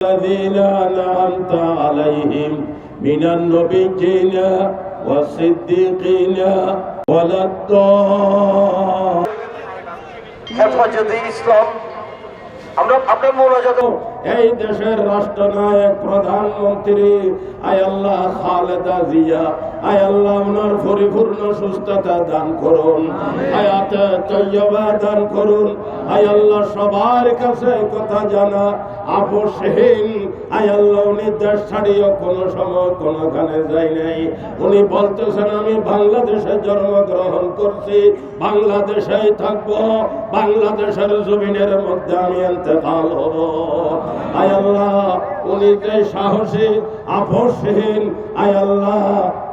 الذين أنعمت عليهم من النبيين والصديقين ولا الضالين হেফাজতে ইসলাম আমরা আপনার মোনাজাত এই দেশের রাষ্ট্রনায়ক প্রধানমন্ত্রী আয় আল্লাহ খালেদা জিয়া আয় আল্লাহ ওনার পরিপূর্ণ সুস্থতা দান করুন, হায়াতে তৈয়বা দান করুন। আয় আল্লাহ সবার কাছে কথা জানা আপোষহীন, আয় আল্লাহ উনি দেশ ছাড়িয়ে কোনো সময় কোনোখানে যায় নাই। উনি বলতেছেন আমি বাংলাদেশে জন্মগ্রহণ করছি, বাংলাদেশেই থাকবো, বাংলাদেশের জমিনের মধ্যে আমি ইন্তেকাল হব। আয় আল্লাহ উনি যে সাহসী আপোষহীন, আয় আল্লাহ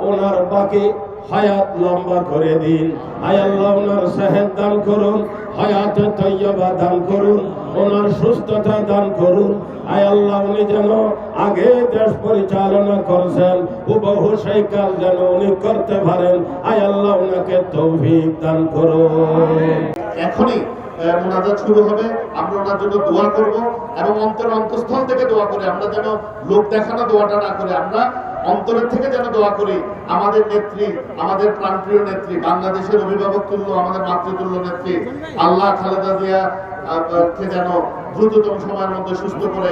ওনার বাকি হায়াত লম্বা করে দিন। আয় আল্লাহ ওনার সেহত দান করুন, হায়াতে তৈয়বা দান করুন, ওনার সুস্থতা দান করুন। আয় আল্লাহ উনি যেন আগে দেশ পরিচালনা করছেন হুবহু সেই কাজ যেন উনি করতে পারেন। আয় আল্লাহ ওনাকে তৌফিক দান করুন। এখনই মুনাজাত শুরু হবে, আমরা ওনার জন্য দোয়া করব এবং অন্তঃস্থল থেকে দোয়া করি। আমরা যেন লোক দেখানো দোয়াটা না করে আমরা অন্তরের থেকে যেন দোয়া করি আমাদের নেত্রী, আমাদের প্রাণপ্রিয় নেত্রী, বাংলাদেশের অভিভাবক তুল্য, আমাদের মাতৃতুল্য নেত্রী আল্লাহ খালেদা জিয়া কে যেন দ্রুততম সময়ের মধ্যে সুস্থ করে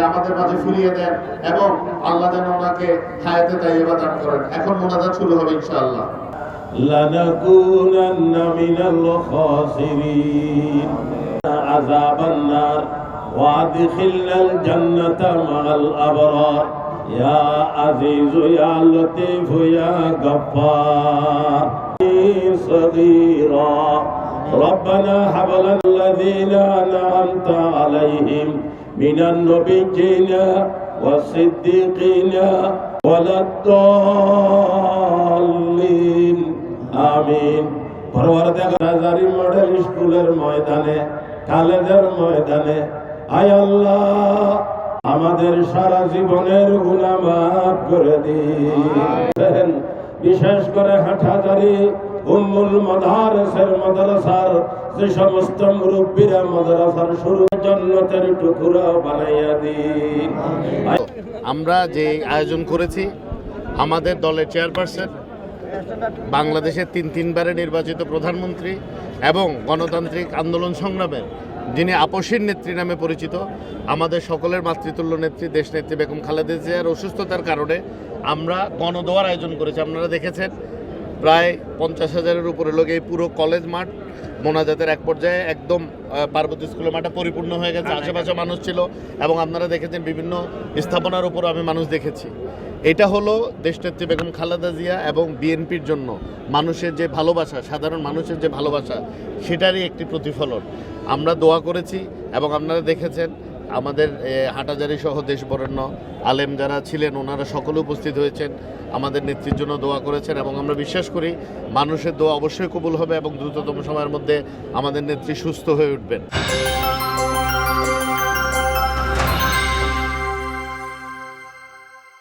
আমাদের মাঝে ফিরিয়ে দেন এবং আল্লাহ যেন ওনাকে হায়াতে তাইয়্যিবা দান করেন। এখন মুনাজাত শুরু হবে ইনশাআল্লাহ। لنكونن من الخاسرين عذاب النار وادخلنا الجنة مع الأبرار يا عزيز يا لطيف يا غفار صغيرا ربنا هب لنا الذين أنعمت عليهم من النبيين والصديقين ولا الضالين আমিন। পরবর্তী মডেল স্কুলের ময়দানে, কলেজের ময়দানে আয় আল্লাহ আমাদের সারা জীবনের গুনাহ মাফ করে দিন। বিশেষ করে হাটহাজারী উম্মুল মাদারিসের মাদ্রাসার যে সমস্ত মুরব্বীরা মাদ্রাসার শুরু জান্নাতের টুকরা বানাইয়া দিন। আমরা যে আয়োজন করেছি, আমাদের দলের চেয়ারপারসন, বাংলাদেশের তিনবারের নির্বাচিত প্রধানমন্ত্রী এবং গণতান্ত্রিক আন্দোলন সংগ্রামের যিনি আপসীর নেত্রী নামে পরিচিত, আমাদের সকলের মাতৃতুল্য নেত্রী দেশনেত্রী বেগম খালেদা জিয়ার অসুস্থতার কারণে আমরা গণদোয়ার আয়োজন করেছি। আপনারা দেখেছেন প্রায় 50,000-এর উপরে লোক, এই পুরো কলেজ মাঠ মোনাজাতের এক পর্যায়ে একদম পার্বতী স্কুলের মাঠে পরিপূর্ণ হয়ে গেছে। আশেপাশে মানুষ ছিল এবং আপনারা দেখেছেন বিভিন্ন স্থাপনার উপর আমি মানুষ দেখেছি। এটা হলো দেশনেত্রী বেগম খালেদা জিয়া এবং বিএনপির জন্য মানুষের যে ভালোবাসা, সাধারণ মানুষের যে ভালোবাসা, সেটারই একটি প্রতিফলন। আমরা দোয়া করেছি এবং আপনারা দেখেছেন আমাদের হাটহাজারী সহ দেশ বরেণ্য আলেম যারা ছিলেন ওনারা সকলে উপস্থিত হয়েছেন, আমাদের নেত্রীর জন্য দোয়া করেছেন এবং আমরা বিশ্বাস করি মানুষের দোয়া অবশ্যই কবুল হবে এবং দ্রুততম সময়ের মধ্যে আমাদের নেত্রী সুস্থ হয়ে উঠবেন।